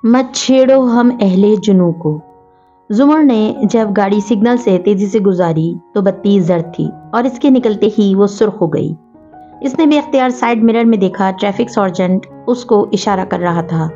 मत छेड़ो हम अहले जुनू को। जुमर ने जब गाड़ी सिग्नल से तेजी से गुजारी तो बत्ती जर्द थी और इसके निकलते ही वो सुर्ख हो गई। इसने बेख्तियार साइड मिरर में देखा, ट्रैफिक सर्जेंट उसको इशारा कर रहा था।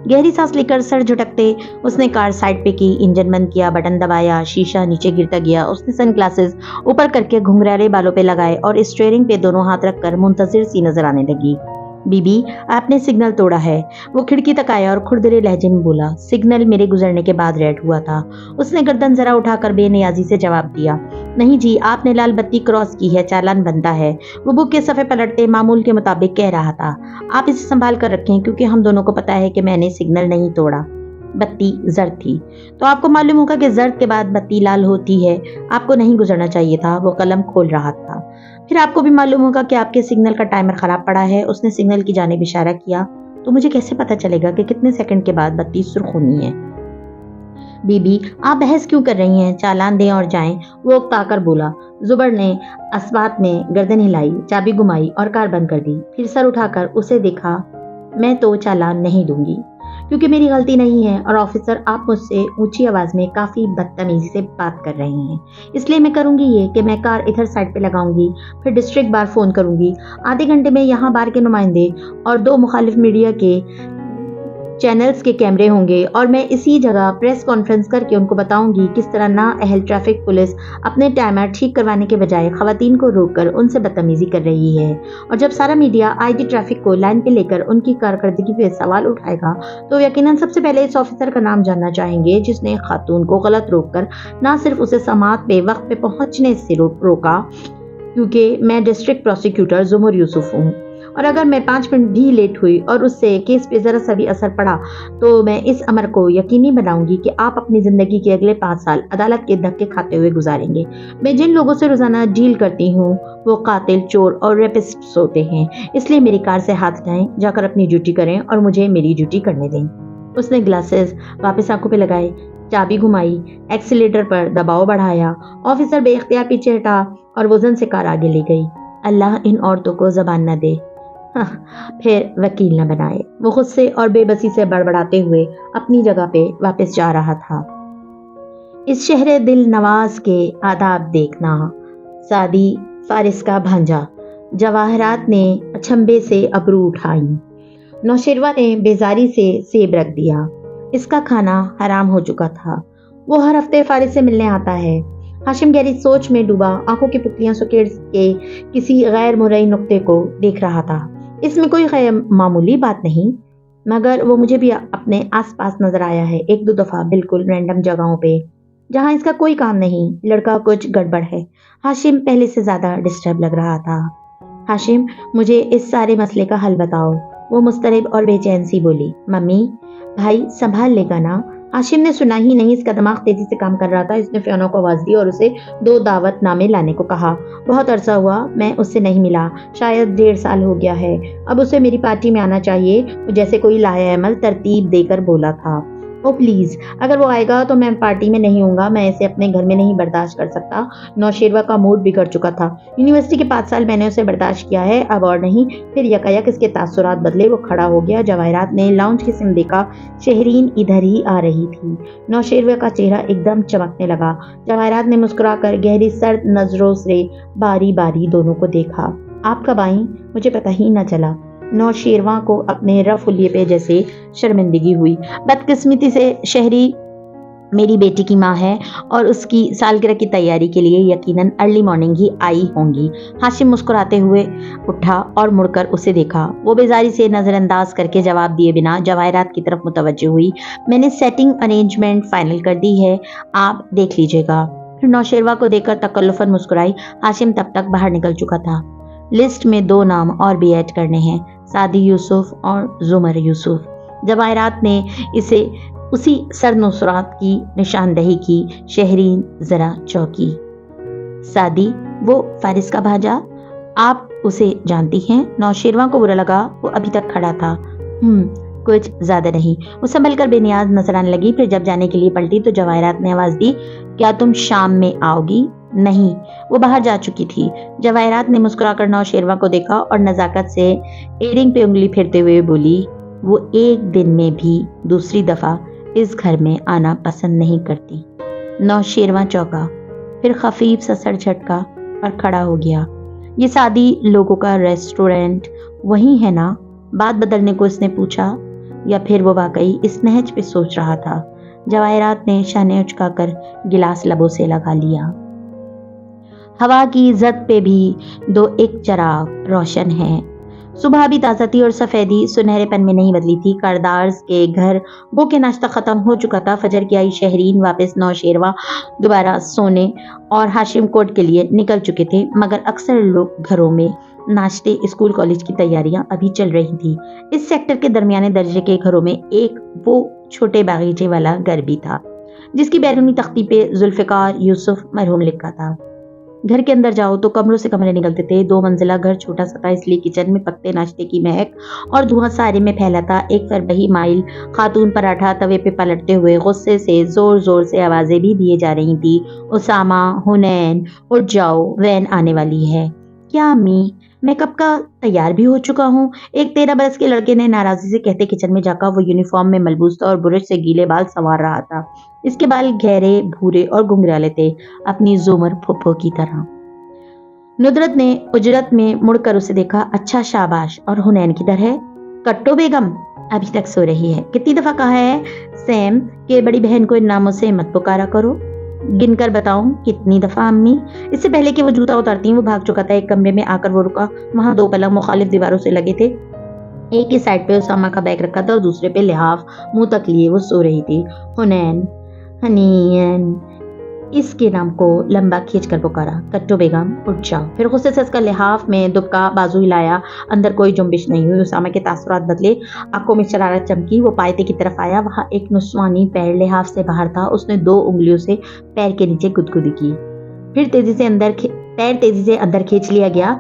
गहरी सांस लेकर सर झटकते उसने कार साइड पे की, इंजन बंद किया, बटन दबाया, शीशा नीचे गिरता गया। उसने सन ग्लासेस ऊपर करके घुंघराले बालों पे लगाए और स्टीयरिंग पे दोनों हाथ रखकर मुंतजिर सी नजर आने लगी। बीबी, आपने सिग्नल तोड़ा है। वो खिड़की तक आया और खुरदरे लहजे में बोला। सिग्नल मेरे गुजरने के बाद रेड हुआ था। उसने गर्दन जरा उठाकर बेनियाजी से जवाब दिया। नहीं जी, आपने लाल बत्ती क्रॉस की है, चालान बनता है। वो बुक के सफ़े पलटते मामूल के मुताबिक कह रहा था। आप इसे संभाल कर रखें क्योंकि हम दोनों को पता है कि मैंने सिग्नल नहीं तोड़ा। बत्ती जर्द थी तो आपको मालूम होगा कि जर्द के बाद बत्ती लाल होती है। आपको नहीं गुजरना चाहिए था। वो कलम खोल रहा था। फिर आपको भी मालूम होगा कि आपके सिग्नल का टाइमर खराब पड़ा है। उसने सिग्नल की जानिब इशारा किया। तो मुझे कैसे पता चलेगा कि कितने सेकंड के बाद बत्ती सुर्ख होनी है? बीबी, आप बहस क्यों कर रही हैं? चालान दें और जाएं। वो उकताकर बोला। जुबर ने अस्बात में गर्दन हिलाई, चाबी घुमाई और कार बंद कर दी। फिर सर उठाकर उसे देखा। मैं तो चालान नहीं दूंगी क्योंकि मेरी गलती नहीं है और ऑफिसर आप मुझसे ऊंची आवाज में काफी बदतमीजी से बात कर रहे हैं, इसलिए मैं करूंगी ये कि मैं कार इधर साइड पे लगाऊंगी, फिर डिस्ट्रिक्ट बार फोन करूंगी। आधे घंटे में यहाँ बार के नुमाइंदे और 2 मुखालिफ मीडिया के चैनल्स के कैमरे होंगे और मैं इसी जगह प्रेस कॉन्फ्रेंस करके उनको बताऊंगी किस तरह ना अहल ट्रैफिक पुलिस अपने टाइमर ठीक करवाने के बजाय खवातीन को रोककर उनसे बदतमीजी कर रही है। और जब सारा मीडिया आईटी ट्रैफिक को लाइन पे लेकर उनकी कारकर्दगी पे सवाल उठाएगा तो यकीनन सबसे पहले इस ऑफिसर का नाम जानना चाहेंगे जिसने खातून को गलत रोककर ना सिर्फ उसे समात पे वक्त पे पहुंचने से रोका, क्योंकि मैं डिस्ट्रिक्ट प्रोसिक्यूटर जुमर यूसुफ हूँ और अगर मैं 5 मिनट भी लेट हुई और उससे केस पे जरा सा भी असर पड़ा तो मैं इस अमर को यकीनी बनाऊंगी कि आप अपनी जिंदगी के अगले 5 साल अदालत के धक्के खाते हुए गुजारेंगे। मैं जिन लोगों से रोजाना डील करती हूँ वो कातिल, चोर और रेपिस्ट होते हैं, इसलिए मेरी कार से हाथ हटाएं, जाकर अपनी ड्यूटी करें और मुझे मेरी ड्यूटी करने दें। उसने ग्लासेस वापस आंखों पे लगाए, चाबी घुमाई, एक्सीलेटर पर दबाव बढ़ाया। ऑफिसर बेइख्तियार पीछे हटा और वजन से कार आगे ले गई। अल्लाह इन औरतों को जबान न दे, फिर वकील न बनाए। वो गुस्से और बेबसी से बड़बड़ाते हुए अपनी जगह पे वापस जा रहा था। इस शहर दिल नवाज के आदाब देखना। सादी फारिस का भांजा। जवाहरात ने अचंभे से अबरू उठाई। नौशेरवा ने बेजारी से सेब रख दिया। इसका खाना हराम हो चुका था। वो हर हफ्ते फारिस से मिलने आता है। हाशिम गहरी सोच में डूबा आंखों की पुतलियां सुकेड़ के किसी गैर मुरई नुक्ते को देख रहा था। इसमें कोई गैर मामूली बात नहीं, मगर वो मुझे भी अपने आसपास नजर आया है 1-2 दफा, बिल्कुल रैंडम जगहों पे जहां इसका कोई काम नहीं। लड़का कुछ गड़बड़ है। हाशिम पहले से ज्यादा डिस्टर्ब लग रहा था। हाशिम, मुझे इस सारे मसले का हल बताओ। वो मुस्तरब और बेचैन सी बोली। मम्मी, भाई संभाल लेगा ना? हाशिम ने सुना ही नहीं, इसका दिमाग तेजी से काम कर रहा था। इसने फियोना को आवाज दी और उसे 2 दावत नामे लाने को कहा। बहुत अरसा हुआ मैं उससे नहीं मिला, शायद 1.5 साल हो गया है। अब उसे मेरी पार्टी में आना चाहिए, जैसे कोई लाहेअमल तरतीब देकर बोला था। ओ प्लीज, अगर वो आएगा तो मैं पार्टी में नहीं हूँगा। मैं इसे अपने घर में नहीं बर्दाश्त कर सकता। नौशेरवा का मूड बिगड़ चुका था। यूनिवर्सिटी के 5 साल मैंने उसे बर्दाश्त किया है, अब और नहीं। फिर यकायक इसके तासुरात बदले। वो खड़ा हो गया। जवाहरात ने लाउंज की सिम देखा। शहरीन इधर ही आ रही थी। नौशेरवा का चेहरा एकदम चमकने लगा। जवाहरात ने मुस्कुराकर गहरी सर्द नजरों से बारी बारी दोनों को देखा। आप कब आई? मुझे पता ही न चला। नौशेरवा को अपने रफ हुलिये पे जैसे शर्मिंदगी हुई। बदकिस्मती से शहरी मेरी बेटी की माँ है और उसकी सालगिरह की तैयारी के लिए यकीनन अर्ली मॉर्निंग ही आई होंगी। हाशिम मुस्कुराते हुए उठा और मुड़कर उसे देखा। वो बेजारी से नजरअंदाज करके जवाब दिए बिना जवाहरात की तरफ मुतवज्जो हुई। मैंने सेटिंग अरेंजमेंट फाइनल कर दी है, आप देख लीजिएगा। फिर नौशेरवा को देखकर तकल्लुफन मुस्कुराई। हाशिम तब तक बाहर निकल चुका था। लिस्ट में 2 नाम और भी ऐड करने हैं, सादी यूसुफ और जुमर यूसुफ। जवाहरात ने इसे उसी सरनुसरात की निशानदही की। शहरीन जरा चौंकी। सादी, वो फारिस का भांजा, आप उसे जानती हैं? नौशेरवा को बुरा लगा। वो अभी तक खड़ा था। कुछ ज्यादा नहीं। वो संभल कर बेनियाज नजर आने लगी। फिर जब जाने के लिए पलटी तो जवाहरात ने आवाज दी, क्या तुम शाम में आओगी? नहीं, वो बाहर जा चुकी थी। जवाहरात ने मुस्कुराकर नौशेरवा को देखा और नजाकत से एयरिंग पे उंगली फेरते हुए बोली, وہ ایک دن میں بھی دوسری دفعہ اس گھر میں آنا پسند نہیں کرتی۔ نوشیروان چوکا، پھر خفیف سا سر جھٹکا اور کھڑا ہو گیا۔ یہ سادی لوگوں کا ریسٹورینٹ وہی ہے نا؟ بات بدلنے کو اس نے پوچھا، یا پھر وہ واقعی اس نہج پہ سوچ رہا تھا؟ جواہرات نے شانے اچکا کر گلاس لبوں سے لگا لیا۔ ہوا کی زد پہ بھی دو ایک چراغ روشن ہے۔ صبح بھی تازہ تھی اور سفیدی سنہرے پن میں نہیں بدلی تھی۔ کردارز کے گھر گو کے ناشتہ ختم ہو چکا تھا۔ فجر کی آئی شہرین واپس نوشیروان دوبارہ سونے اور ہاشم کوٹ کے لیے نکل چکے تھے، مگر اکثر لوگ گھروں میں ناشتے، اسکول کالج کی تیاریاں ابھی چل رہی تھی۔ اس سیکٹر کے درمیانے درجے کے گھروں میں ایک وہ چھوٹے باغیچے والا گھر بھی تھا جس کی بیرونی تختی پہ ذوالفقار یوسف مرحوم لکھا تھا۔ گھر کے اندر جاؤ تو کمروں سے کمرے نکلتے تھے۔ 2 منزلہ گھر چھوٹا سا تھا، اس لیے کچن میں پکتے ناشتے کی مہک اور دھواں سارے میں پھیلا تھا۔ ایک فربہی مائل خاتون پراٹھا توے پہ پلٹتے ہوئے غصے سے زور زور سے آوازیں بھی دیے جا رہی تھی، اسامہ، حنین، اٹھ جاؤ، وین آنے والی ہے۔ کیا امی؟ میں کب کا تیار بھی ہو چکا ہوں، ایک 13 برس کے لڑکے نے ناراضی سے کہتے کچن میں جا کر، وہ یونیفارم میں ملبوس تھا اور برش سے گیلے بال سنوار رہا تھا۔ اس کے بال گہرے بھورے اور گنگرالے تھے، اپنی زومر پھپھو کی طرح۔ ندرت نے اجرت میں مڑ کر اسے دیکھا۔ اچھا شاباش، اور حنین کدھر ہے؟ کٹو بیگم ابھی تک سو رہی ہے۔ کتنی دفعہ کہا ہے سیم کہ بڑی بہن کو ان ناموں سے مت پکارا کرو؟ گن کر بتاؤں کتنی دفعہ امی؟ اس سے پہلے کہ وہ جوتا اتارتی وہ بھاگ چکا تھا۔ ایک کمرے میں آ کر وہ رکا۔ وہاں 2 پلنگ مخالف دیواروں سے لگے تھے۔ ایک کی سائڈ پہ اسامہ کا بیگ رکھا تھا اور دوسرے پہ لحاف منہ تک لیے وہ سو رہی تھی۔ حنین، حنین، اس کے نام کو لمبا کھینچ کر پکارا۔ کٹو بیگم اٹھ جاؤ۔ پھر غصے سے اس کا لحاف میں دبکا، بازو ہلایا، اندر کوئی جنبش نہیں ہوئی۔ اسامہ کے تاثرات بدلے، آنکھوں میں شرارت چمکی۔ وہ پایتے کی طرف آیا، وہاں ایک نسوانی پیر لحاف سے باہر تھا۔ اس نے 2 انگلیوں سے پیر کے نیچے گدگدی کی، پھر پیر تیزی سے اندر کھینچ لیا گیا۔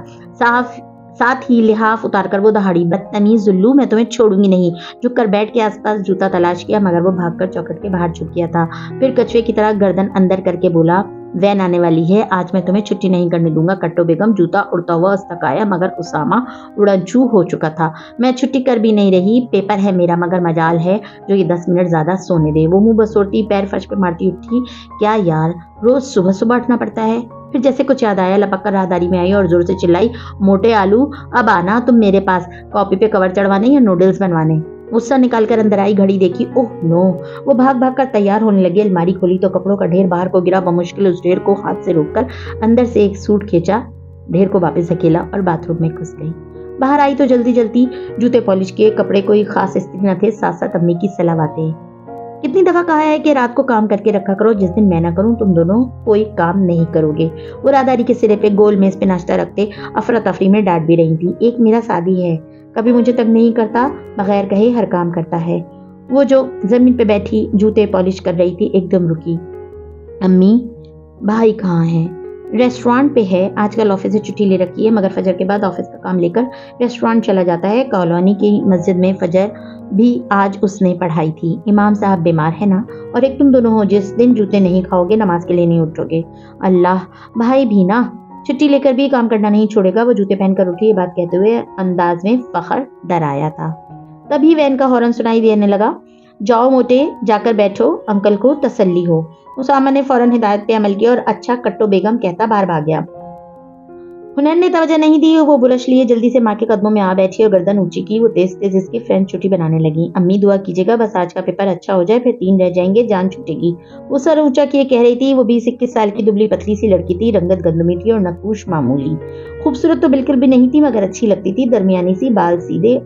ساتھ ہی لحاف اتار کر وہ دہاڑی، بدتمیز زلو، میں تمہیں چھوڑوں گی نہیں۔ جھک کر بیٹھ کے آس پاس جوتا تلاش کیا، مگر وہ بھاگ کر چوکھٹ کے باہر چھپ گیا تھا۔ پھر کچھوے کی طرح گردن اندر کر کے بولا، وین آنے والی ہے، آج میں تمہیں چھٹی نہیں کرنے دوں گا۔ کٹو بیگم جوتا اڑتا ہوا اس تک آیا، مگر اسامہ اڑنچو ہو چکا تھا۔ میں چھٹی کر بھی نہیں رہی، پیپر ہے میرا، مگر مجال ہے جو یہ 10 منٹ زیادہ سونے دے۔ وہ منہ بسوڑتی پیر فرش پہ مارتی اٹھی، کیا یار، روز صبح صبح اٹھنا پڑتا ہے؟ پھر جیسے کچھ یاد آیا، لپک کر راہداری میں آئی اور زور سے چلائی، موٹے آلو، اب آنا تم میرے پاس، کاپی پہ کور چڑھوانے یا نوڈلز بنوانے؟ غصہ نکال کر اندر آئی، گھڑی دیکھی، اوہ نو! وہ بھاگ بھاگ کر تیار ہونے لگی۔ الماری کھولی تو کپڑوں کا ڈھیر باہر کو گرا۔ بمشکل اس ڈھیر کو ہاتھ سے روک کر اندر سے ایک سوٹ کھینچا، ڈھیر کو واپس دھکیلا اور باتھ روم میں گھس گئی۔ باہر آئی تو جلدی جلدی جوتے پالش کیے، کپڑے کوئی خاص استری نہ تھے، ساتھ ساتھ امی کی صلواتیں۔ کتنی دفعہ کہا ہے کہ رات کو کام کر کے رکھا کرو، جس دن میں نہ کروں تم دونوں کوئی کام نہیں کرو گے۔ وہ راہداری کے سرے پہ گول میز پہ ناشتہ رکھتے افراتفری میں ڈانٹ بھی رہی تھی۔ ایک میرا سادی ہے، کبھی مجھے تنگ نہیں کرتا، بغیر کہے ہر کام کرتا ہے۔ وہ جو زمین پہ بیٹھی جوتے پالش کر رہی تھی ایک دم رکی۔ امی، بھائی کہاں ہے؟ ریسٹورانٹ پہ ہے، آج کل آفس سے چھٹی لے رکھی ہے، مگر فجر کے بعد آفس کا کام لے کر ریسٹورانٹ چلا جاتا ہے۔ کالونی کی مسجد میں فجر بھی آج اس نے پڑھائی تھی۔ امام صاحب بیمار ہے نا، اور ایک تم دونوں ہو، جس دن جوتے نہیں کھاؤ گے نماز کے لیے نہیں اٹھو گے۔ اللہ، بھائی بھی نا چھٹی لے کر بھی کام کرنا نہیں چھوڑے گا۔ وہ جوتے پہن کر اٹھی، یہ بات کہتے ہوئے انداز میں فخر ڈرایا تھا۔ تبھی وین کا ہارن سنائی دینے لگا، جاؤ موٹے، جا کر بیٹھو، انکل کو تسلی ہو۔ اسامہ نے فوراً ہدایت پہ عمل کیا اور اچھا کٹو بیگم کہتا باہر بھاگ گیا۔ حنین نے توجہ نہیں دی، وہ برش لیے جلدی سے ماں کے قدموں میں آ بیٹھی اور گردن اونچی کی۔ وہ تیز تیز اس کی فرینڈ چھٹی بنانے لگی۔ امی دعا کیجیے گا، بس آج کا پیپر اچھا ہو جائے، پھر 3 رہ جائیں گے، جان چھوٹے گی۔ وہ سر اونچا کیے کہہ رہی تھی۔ وہ 20-21 سال کی دبلی پتلی سی لڑکی تھی، رنگت گندمی تھی اور نقوش معمولی۔ خوبصورت تو بالکل بھی نہیں تھی، مگر اچھی لگتی تھی۔ درمیانی سی، بال سیدھے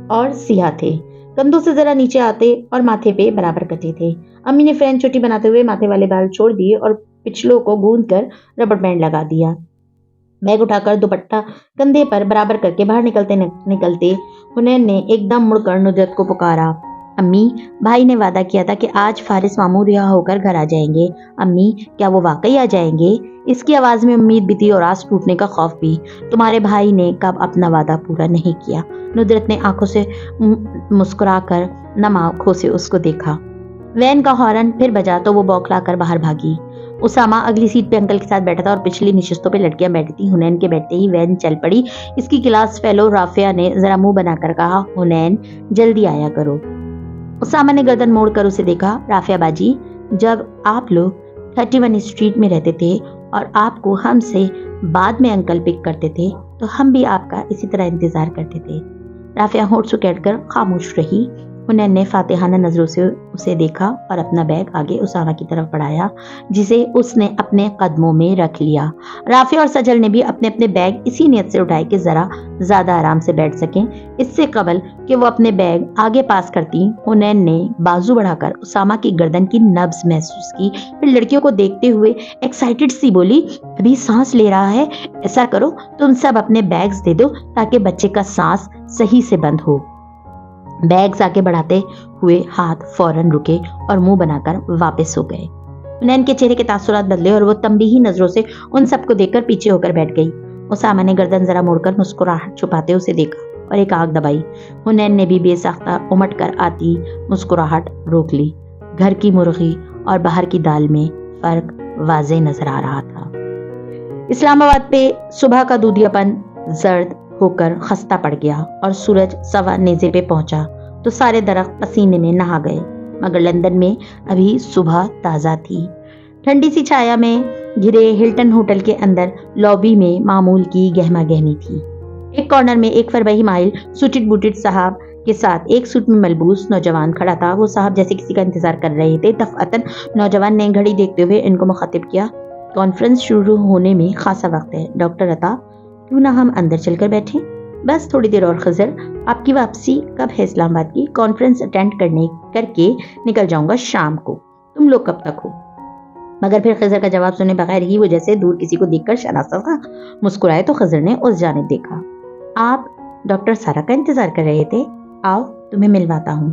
اور سیاہ تھے، کندھوں سے ذرا نیچے آتے اور ماتھے پہ برابر کٹے تھے۔ امی نے فرینڈ چھٹی بناتے ہوئے ماتھے والے بال چھوڑ دیے اور پچھلوں کو گوند کر ربڑ بینڈ لگا دیا۔ بیگ اٹھا کر دوپٹہ کندھے پر برابر کر کے باہر نکلتے حنین نے ایک دم مڑ کر ندرت کو پکارا، امی، بھائی نے وعدہ کیا تھا کہ آج فارس ماموں رہا ہو کر گھر آ جائیں گے۔ امی، کیا وہ واقعی آ جائیں گے؟ اس کی آواز میں امید بھی تھی اور آس ٹوٹنے کا خوف بھی۔ تمہارے بھائی نے کب اپنا وعدہ پورا نہیں کیا؟ ندرت نے آنکھوں سے مسکرا کر نم آنکھوں سے اس کو دیکھا۔ وین کا ہارن پھر بجا تو وہ بوکھلا کر باہر بھاگی۔ اسامہ اگلی سیٹ پہ انکل کے ساتھ بیٹھا تھا اور پچھلی نشستوں پہ لڑکیاں بیٹھی تھی۔ حنین کے بیٹھتے ہی وین چل پڑی۔ اس کی کلاس فیلو رافیہ نے ذرا منہ بنا کر کہا، حنین جلدی آیا کرو۔ اسامہ نے گردن موڑ کر اسے دیکھا۔ رافیہ باجی، جب آپ لوگ 31 اسٹریٹ میں رہتے تھے اور آپ کو ہم سے بعد میں انکل پک کرتے تھے تو ہم بھی آپ کا اسی طرح انتظار کرتے تھے۔ رافیہ ہونٹ سکیڑ کر خاموش رہی۔ حنین نے فاتحانہ نظروں سے اسے دیکھا اور اپنا بیگ آگے اسامہ کی طرف بڑھایا جسے اس نے اپنے قدموں میں رکھ لیا۔ رافیہ اور سجل نے بھی اپنے اپنے بیگ اسی نیت سے اٹھائے کہ ذرا زیادہ آرام سے بیٹھ سکیں۔ اس سے قبل کہ وہ اپنے بیگ آگے پاس کرتی، حنین نے بازو بڑھا کر اسامہ کی گردن کی نبض محسوس کی، پھر لڑکیوں کو دیکھتے ہوئے ایکسائٹڈ سی بولی، ابھی سانس لے رہا ہے، ایسا کرو تم سب اپنے بیگز دے دو تاکہ بچے کا سانس صحیح سے بند ہو۔ بیگز آگے بڑھاتے ہوئے ہاتھ فوراً رکے اور منہ بنا کر واپس ہو گئے۔ حنین کے چہرے کے تاثرات بدلے اور وہ تنبیہی نظروں سے ان سب کو دیکھ کر پیچھے ہو کر بیٹھ گئی۔ اسامہ نے گردن ذرا موڑ کر مسکراہٹ چھپاتے اسے دیکھا اور ایک آنکھ دبائی۔ حنین نے بھی بے ساختہ امٹ کر آتی مسکراہٹ روک لی۔ گھر کی مرغی اور باہر کی دال میں فرق واضح نظر آ رہا تھا۔ اسلام آباد پہ صبح کا دودھیا پن زرد ہو کر خستہ پڑ گیا اور سورج سوا نیزے پہ پہنچا تو سارے درخت پسینے میں نہا گئے، مگر لندن میں ابھی صبح تازہ تھی۔ ٹھنڈی سی چھایا میں گھرے ہلٹن ہوٹل کے اندر لابی میں معمول کی گہما گہمی تھی۔ ایک کارنر میں ایک فربہی مائل سوٹڈ بوٹڈ صاحب کے ساتھ ایک سوٹ میں ملبوس نوجوان کھڑا تھا۔ وہ صاحب جیسے کسی کا انتظار کر رہے تھے۔ دفعتاً نوجوان نے گھڑی دیکھتے ہوئے ان کو مخاطب کیا، کانفرنس شروع ہونے میں خاصا وقت ہے، ڈاکٹر عطا کیوں نہ ہم اندر چل کر بیٹھیں؟ بس تھوڑی دیر اور خضر، آپ کی واپسی کب ہے اسلام آباد کی؟ کانفرنس اٹینڈ کر کے نکل جاؤں گا شام کو، تم لوگ کب تک ہو؟ مگر پھر خضر کا جواب سنے بغیر ہی وہ جیسے دور کسی کو دیکھ کر شناسا تھا مسکرائے تو خضر نے اس جانب دیکھا۔ آپ ڈاکٹر سارا کا انتظار کر رہے تھے؟ آؤ تمہیں ملواتا ہوں۔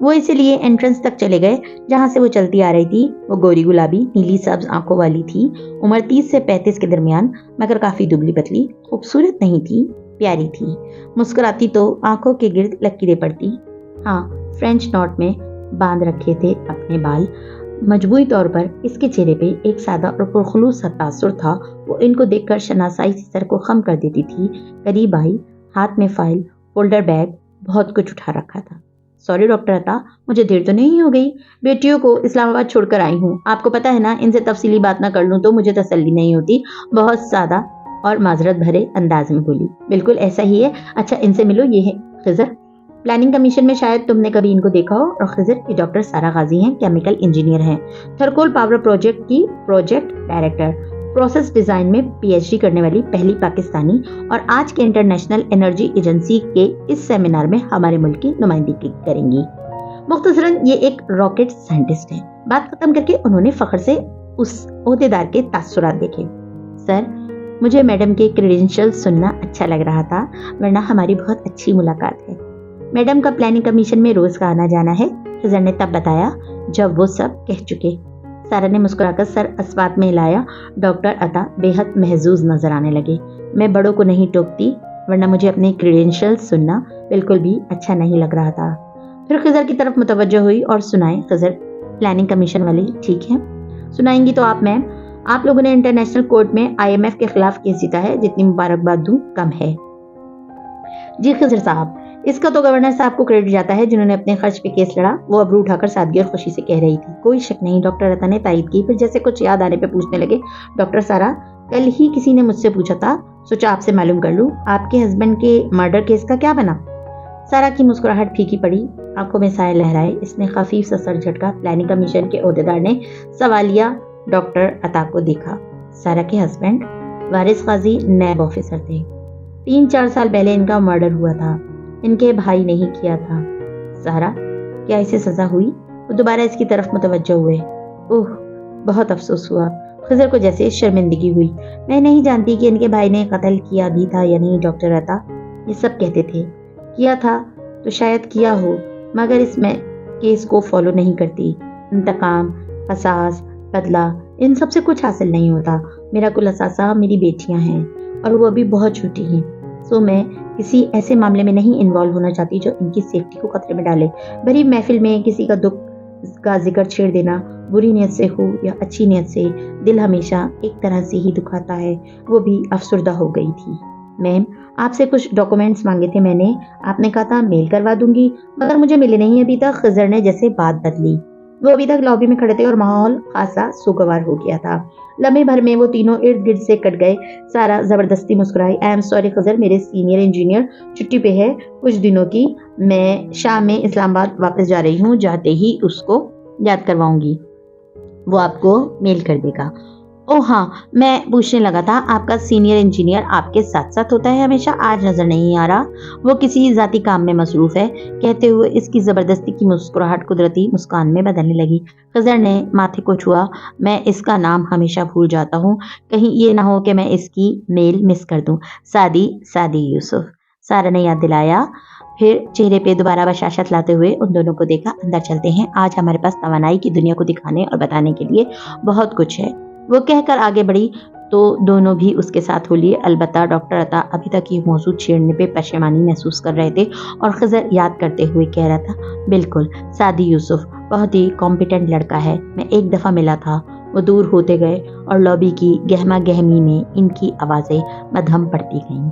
وہ اسی لیے انٹرنس تک چلے گئے جہاں سے وہ چلتی آ رہی تھی۔ وہ گوری گلابی نیلی سبز آنکھوں والی تھی، عمر 30 سے 35 کے درمیان، مگر کافی دبلی پتلی، خوبصورت نہیں تھی، پیاری تھی۔ مسکراتی تو آنکھوں کے گرد لکیریں پڑتی۔ ہاں، فرینچ نوٹ میں باندھ رکھے تھے اپنے بال۔ مجموعی طور پر اس کے چہرے پہ ایک سادہ اور پرخلوص سا تاثر تھا۔ وہ ان کو دیکھ کر شناسائی سے سر کو خم کر دیتی تھی۔ قریب آئی، ہاتھ میں فائل، فولڈر بیگ، بہت کچھ اٹھا رکھا تھا۔ سوری ڈاکٹر عطا، مجھے دیر تو نہیں ہو گئی؟ بیٹیوں کو اسلام آباد چھوڑ کر آئی ہوں، آپ کو پتہ ہے نا، ان سے تفصیلی بات نہ کر لوں تو مجھے تسلی نہیں ہوتی۔ بہت سادہ اور معذرت بھرے انداز میں بولی۔ بالکل ایسا ہی ہے، اچھا ان سے ملو، یہ ہے خضر، پلاننگ کمیشن میں شاید تم نے کبھی ان کو دیکھا ہو۔ اور خضر، یہ ڈاکٹر سارا غازی ہیں، کیمیکل انجینئر ہیں، تھرکول پاور پروجیکٹ کی پروجیکٹ ڈائریکٹر، پروسیس ڈیزائن میں پی ایچ ڈی کرنے والی پہلی پاکستانی، اور آج کے انٹرنیشنل انرجی ایجنسی کے اس سیمینار میں ہمارے ملک کی نمائندگی کریں گی۔ مختصراً یہ ایک راکٹ سائنٹسٹ ہیں۔ بات ختم کر کے انہوں نے فخر سے اس عہدیدار کے تاثرات دیکھے۔ سر، مجھے میڈم کے کریڈینشل سننا اچھا لگ رہا تھا، ورنہ ہماری بہت اچھی ملاقات ہے۔ میڈم کا پلاننگ کمیشن میں روز کا آنا جانا ہے، خضر نے تب بتایا جب وہ سب کہہ چکے۔ سارا نے مسکرا کر سر اسوات میں ہلایا۔ ڈاکٹر عطا بے حد محظوظ نظر آنے لگے۔ میں بڑوں کو نہیں ٹوکتی، ورنہ مجھے اپنے کریڈینشل سننا بالکل بھی اچھا نہیں لگ رہا تھا۔ پھر خضر کی طرف متوجہ ہوئی اور سنائیں خضر، پلاننگ کمیشن والے ٹھیک ہیں؟ سنائیں گی تو آپ میم، آپ لوگوں نے انٹرنیشنل کورٹ میں IMF کے خلاف کیس جیتا ہے، جتنی مبارکباد دوں کم ہے۔ جی خضر صاحب، اس کا تو گورنر صاحب کو کریڈٹ جاتا ہے جنہوں نے اپنے خرچ پہ کیس لڑا، وہ ابرو اٹھا کر سادگی اور خوشی سے کہہ رہی تھی۔ کوئی شک نہیں، ڈاکٹر عطا نے تائید کی، پھر جیسے کچھ یاد آنے پہ پوچھنے لگے، ڈاکٹر سارا، کل ہی کسی نے مجھ سے پوچھا تھا، سوچا آپ سے معلوم کر لوں، آپ کے ہسبینڈ کے مرڈر کیس کا کیا بنا؟ سارا کی مسکراہٹ پھیکی پڑی، آنکھوں میں سائے لہرائے، اس نے خفیف سا سر جھٹکا۔ پلاننگ کمیشن کے عہدیدار نے سوالیہ ڈاکٹر عطا کو دیکھا۔ سارا کے ہسبینڈ وارث قاضی نیب آفیسر تھے، 3-4 سال پہلے ان کا مرڈر ہوا تھا، ان کے بھائی نے ہی کیا تھا۔ سارا، کیا اسے سزا ہوئی؟ وہ دوبارہ اس کی طرف متوجہ ہوئے۔ اوہ، بہت افسوس ہوا۔ خضر کو جیسے شرمندگی ہوئی۔ میں نہیں جانتی کہ ان کے بھائی نے قتل کیا بھی تھا یا نہیں ڈاکٹر عطا، یہ سب کہتے تھے کیا تھا تو شاید کیا ہو، مگر اس میں کیس کو فالو نہیں کرتی۔ انتقام، قصاص، بدلہ، ان سب سے کچھ حاصل نہیں ہوتا۔ میرا کل اثاثہ میری بیٹیاں ہیں اور وہ ابھی بہت چھوٹی ہیں، سو میں کسی ایسے معاملے میں نہیں انوالو ہونا چاہتی جو ان کی سیفٹی کو خطرے میں ڈالے۔ بھری محفل میں کسی کا دکھ کا ذکر چھیڑ دینا बुरी नीयत से हो या अच्छी नीयत से, दिल हमेशा एक तरह से ही दुखाता है। वो भी अफसुर्दा हो गई थी। मैम, आपसे कुछ डॉक्यूमेंट्स मांगे थे मैंने, आपने कहा था मेल करवा दूंगी, मगर मुझे मिले नहीं अभी तक। खिज़र ने जैसे बात बदली। वो अभी तक लॉबी में खड़े थे और माहौल खासा सुगवार हो गया था। लम्हे भर में वो तीनों इर्द गिर्द से कट गए। सारा जबरदस्ती मुस्कुराई। आई एम सॉरी खिज़र, मेरे सीनियर इंजीनियर छुट्टी पे है कुछ दिनों की। मैं शाम में इस्लामाबाद वापस जा रही हूँ, जाते ही उसको याद करवाऊंगी, वो आपको मेल कर देगा। ओह हाँ, मैं पूछने लगा था, आपका सीनियर इंजीनियर आपके साथ साथ होता है हमेशा? आज नजर नहीं आ रहा, वो किसी जाती काम में मसरूफ है। कहते हुए इसकी जबरदस्ती की मुस्कुराहट कुदरती मुस्कान में बदलने लगी। खिज़र ने माथे को छुआ। मैं इसका नाम हमेशा भूल जाता हूँ, कहीं ये ना हो कि मैं इसकी मेल मिस कर दूं। सादी यूसुफ, सारा ने याद दिलाया। फिर चेहरे पे दोबारा बशाशत लाते हुए उन दोनों को देखा। अंदर चलते हैं, आज हमारे पास तवानाई की दुनिया को दिखाने और बताने के लिए बहुत कुछ है। वो कहकर आगे बढ़ी तो दोनों भी उसके साथ हो लिए। अलबत्ता डॉक्टर अता अभी तक ये मौजूद छेड़ने पे पशेमानी महसूस कर रहे थे और खिज़र याद करते हुए कह रहा था, बिल्कुल, सादी यूसुफ बहुत ही कॉम्पिटेंट लड़का है। मैं एक दफ़ा मिला था। वो दूर होते गए और लॉबी की गहमा गहमी में इनकी आवाज़ें मध्यम पड़ती गईं।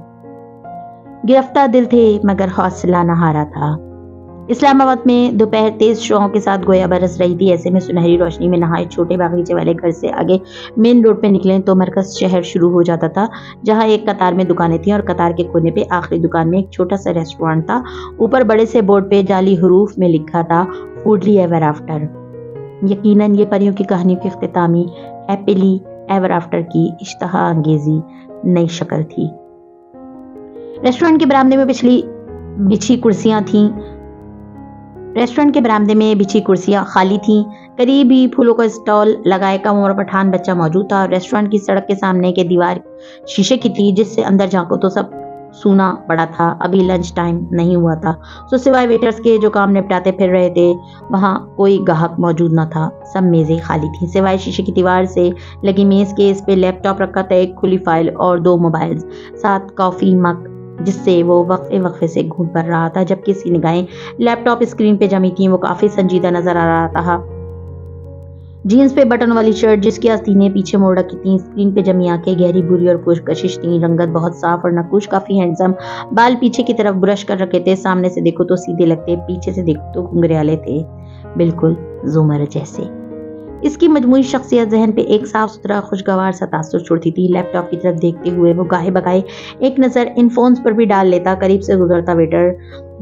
गिरफ्तार दिल थे मगर हौसला न हारा था। इस्लामाबाद में दोपहर तेज शुआओं के साथ गोया बरस रही थी। ऐसे में सुनहरी रोशनी में नहाए छोटे बागीचे वाले घर से आगे मेन रोड पे निकले तो मरकज शहर शुरू हो जाता था, जहां एक कतार में दुकानें थीं और कतार के कोने पे आखिरी दुकान में एक छोटा सा रेस्टोरेंट था। ऊपर बड़े से बोर्ड पे जाली हरूफ में लिखा था, फूडली एवर आफ्टर। यकीनन ये परियों की कहानियों की इख्तितामी हैप्पीली एवर आफ्टर की इश्तहा अंगेजी नई शक्ल थी। रेस्टोरेंट के बरामदे में बिछी कुर्सियां खाली थीं। करीब ही फूलों का स्टॉल लगाए कम उम्र पठान बच्चा मौजूद था। रेस्टोरेंट की सड़क के सामने के दीवार शीशे की थी, जिससे अंदर झांको तो सब सूना पड़ा था। अभी लंच टाइम नहीं हुआ था, तो सिवाय वेटर्स के जो काम निपटाते फिर रहे थे, वहां कोई ग्राहक मौजूद न था। सब मेजें खाली थी, सिवाय शीशे की दीवार से लगी मेज के। इस पे लैपटॉप रखा था, एक खुली फाइल और 2 मोबाइल्स, साथ कॉफी मग जिससे वो वक्फे से घूंट भर रहा था, जबकि इसकी निगाहें लैपटॉप स्क्रीन पे जमी थी। वो काफी संजीदा नजर आ रहा था। जीन्स पे बटन वाली शर्ट जिसकी आस्तीनें पीछे मोड़ रखी थी, स्क्रीन पे जमी आंखें गहरी भूरी और पुरकशिश थी। रंगत बहुत साफ और नकुश, काफी हैंडसम। बाल पीछे की तरफ ब्रश कर रखे थे, सामने से देखो तो सीधे लगते, पीछे से देखो तो घुंघराले थे, बिल्कुल जुमर जैसे। इसकी मजमूई शख्सियत जहन पे एक साफ सुथरा खुशगवार सा तासुर छोड़ती थी। लैपटॉप की तरफ देखते हुए वो गाहे बगाए एक नज़र इन फोन्स पर भी डाल लेता। करीब से गुजरता वेटर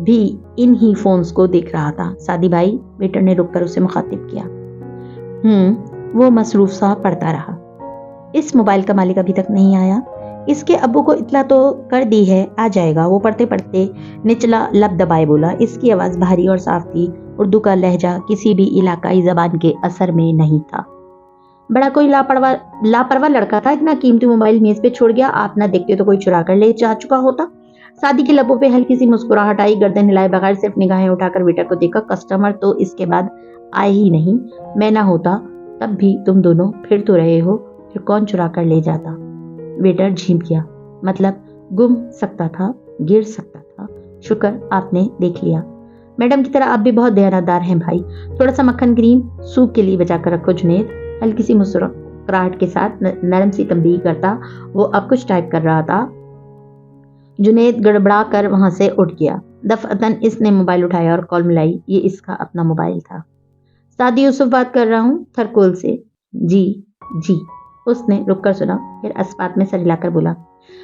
भी इन ही फोन्स को देख रहा था। सादी भाई, वेटर ने रुककर उसे मुखातिब किया। वो मसरूफ सा पढ़ता रहा। इस मोबाइल का मालिक अभी तक नहीं आया? इसके अब्बू को इतला तो कर दी है, आ जाएगा। वो पढ़ते पढ़ते निचला लब दबाए बोला। इसकी आवाज़ भारी और साफ थी। उर्दू का लहजा किसी भी इलाकाई जबान के असर में नहीं था। बड़ा कोई लापरवाह लड़का था, इतना कीमती मोबाइल मेज पे छोड़ गया। आप ना देखते तो कोई चुरा कर ले जा चुका होता। सादी के लबों पे हल्की सी मुस्कुराहट आई। गर्दन हिलाए बगैर सिर्फ निगाहें उठाकर वेटर को देखा। कस्टमर तो इसके बाद आए ही नहीं। मैं ना होता तब भी तुम दोनों फिर तो रहे हो, फिर कौन चुरा कर ले जाता? वेटर झीम गया। मतलब गुम सकता था, गिर सकता था। शुक्र आपने देख लिया। मैडम की तरह आप भी बहुत दयानतदार हैं भाई। थोड़ा सा मक्खन क्रीम सूप के लिए बचा कर रखो। जुनेद हल्की सी मुस्कुराहट के साथ नरम सी तंबीह करता। वो अब कुछ टाइप कर रहा था। जुनेद गड़बड़ा कर वहां से उठ गया। दफअतन इसने मोबाइल उठाया और कॉल मिलाई। ये इसका अपना मोबाइल था। सादी यूसुफ बात कर रहा हूँ, थरकोल से। जी। उसने रुककर सुना, फिर अस्पात में सर हिलाकर बोला,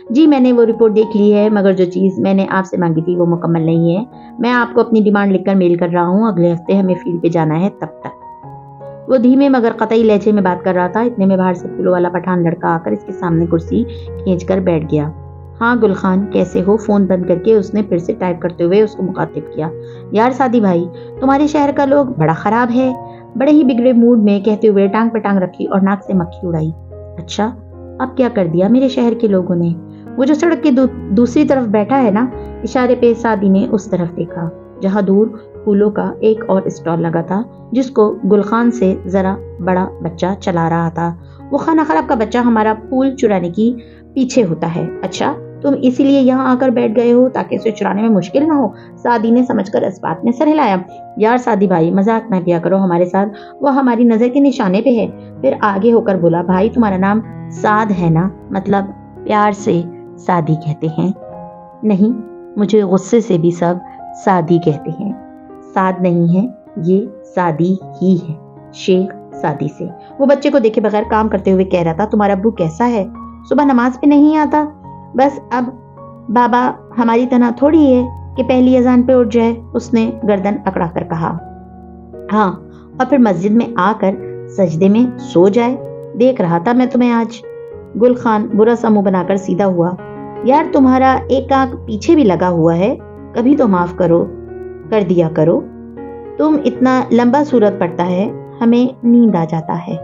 जी मैंने वो रिपोर्ट देख ली है, मगर जो चीज़ मैंने आपसे मांगी थी वो मुकम्मल नहीं है। मैं आपको अपनी डिमांड लिखकर मेल कर रहा हूँ। अगले हफ्ते हमें फील्ड पे जाना है, तब तक। वो धीमे मगर कतई लहजे में बात कर रहा था। इतने में बाहर से फूलों वाला पठान लड़का आकर इसके सामने कुर्सी खींचकर बैठ गया। हाँ गुल खान, कैसे हो? फोन बंद करके उसने फिर से टाइप करते हुए उसको मुखातिब किया। यार सादी भाई, तुम्हारे शहर का लोग बड़ा खराब है। बड़े ही बिगड़े मूड में कहते हुए टांग पे टांग रखी और नाक से मक्खी उड़ाई। अच्छा, अब क्या कर दिया मेरे शहर के लोगों ने? वो जो सड़क के दूसरी तरफ बैठा है ना, इशारे पे सादी ने उस तरफ देखा, जहां दूर फूलों का एक और स्टॉल लगा था, जिसको गुलखान से जरा बड़ा बच्चा चला रहा था। वो खाना खराब का बच्चा हमारा फूल चुराने की पीछे होता है। अच्छा, तुम इसीलिए यहाँ आकर बैठ गए हो ताकि उसे चुराने में मुश्किल ना हो। सादी ने समझकर इस बात में सर हिलाया। यार सादी भाई, मजाक ना किया करो हमारे साथ, वो हमारी नजर के निशाने पे है। फिर आगे होकर बोला, भाई तुम्हारा नाम साद है ना, मतलब प्यार से सादी कहते हैं। नहीं, मुझे गुस्से से भी सब सादी कहते हैं। साद नहीं है, ये सादी ही है, शेख सादी से। वो बच्चे को देखे बगैर काम करते हुए कह रहा था, तुम्हारा अब्बू कैसा है? सुबह नमाज पे नहीं आता, बस अब बाबा हमारी तरह थोड़ी है कि पहली अजान पे उठ जाए, उसने गर्दन अकड़ा कर कहा। हाँ, और फिर मस्जिद में आकर सजदे में सो जाए। देख रहा था मैं तुम्हें आज। गुल खान बुरा सा मुंह बनाकर सीधा हुआ। यार तुम्हारा एक आंख पीछे भी लगा हुआ है, कभी तो माफ कर दिया करो। तुम इतना लंबा सूरत पड़ता है, हमें नींद आ जाता है।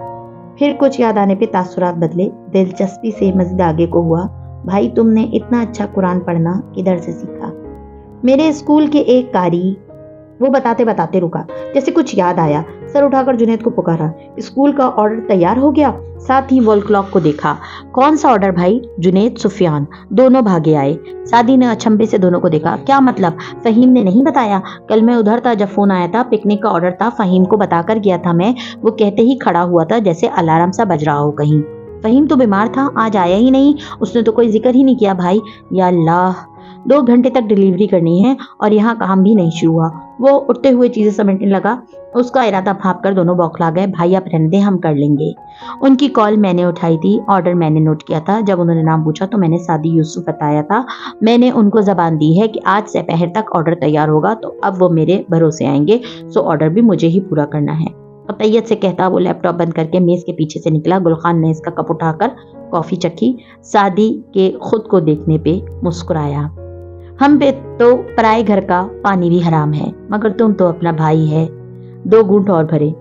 फिर कुछ याद आने पे तासुरात बदले। दिलचस्पी से मजीद आगे को हुआ, भाई तुमने इतना अच्छा कुरान पढ़ना किधर से सीखा? मेरे स्कूल के एक कारी। वो बताते बताते रुका, जैसे कुछ याद आया। सर उठाकर जुनैद को पुकारा। स्कूल का ऑर्डर तैयार हो गया। साथ ही वॉल क्लॉक को देखा। कौन सा ऑर्डर भाई? जुनैद, सुफियान दोनों भागे आए। सादी ने अचंभे से दोनों को देखा। क्या मतलब? फहीम ने नहीं बताया? कल मैं उधर था जब फोन आया था, पिकनिक का ऑर्डर था, फहीम को बताकर गया था मैं। वो कहते ही खड़ा हुआ था जैसे अलार्म सा बज रहा हो कहीं। फहीम तो बीमार था, आज आया ही नहीं, उसने तो कोई जिक्र ही नहीं किया भाई। या अल्लाह, 2 घंटे तक डिलीवरी करनी है और यहाँ काम भी नहीं शुरू हुआ। वो उठते हुए चीजें समेटने लगा। उसका इरादा भाप कर दोनों बौखला गए। भाई आप रहने दे, हम कर लेंगे। उनकी कॉल मैंने उठाई थी, ऑर्डर मैंने नोट किया था। जब उन्होंने नाम पूछा तो मैंने सादी यूसुफ बताया था। मैंने उनको जबान दी है कि आज से दोपहर तक ऑर्डर तैयार होगा, तो अब वो मेरे भरोसे आएंगे, सो ऑर्डर भी मुझे ही पूरा करना है। और तैयत से कहता वो लैपटॉप बंद करके मेज के पीछे से निकला। गुलखान ने इसका कप उठाकर कॉफी चखी। सादी के खुद को देखने पे मुस्कुराया। हम पे तो पराए घर का पानी भी हराम है, मगर तुम तो अपना भाई है। 2 घूंट और भरे।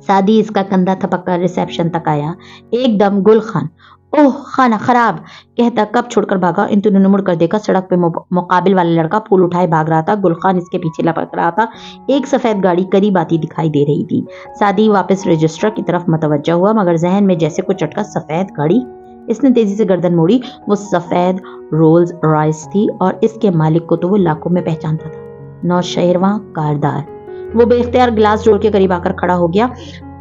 सादी इसका कंधा थपककर रिसेप्शन तक आया। एकदम गुल खान, ओह खाना खराब कहता कब छोड़कर भागा। इंतु ने मुड़ कर देखा, सड़क पे मुकाबिल वाला लड़का फूल उठाए भाग रहा था। गुलखान इसके पीछे लपक रहा था। एक सफेद गाड़ी करीब आती दिखाई दे रही थी। सादी वापस रजिस्टर की तरफ मतवज्जा हुआ, मगर जहन में जैसे कुछ चटका। सफेद गाड़ी? इसने तेजी से गर्दन मोड़ी। वो सफेद रोल्स रॉयस थी और इसके मालिक को तो वो लाखों में पहचानता था। नौशेरवां कारदार। वो बेख्तियार गिलास जोड़ के करीब आकर खड़ा हो गया।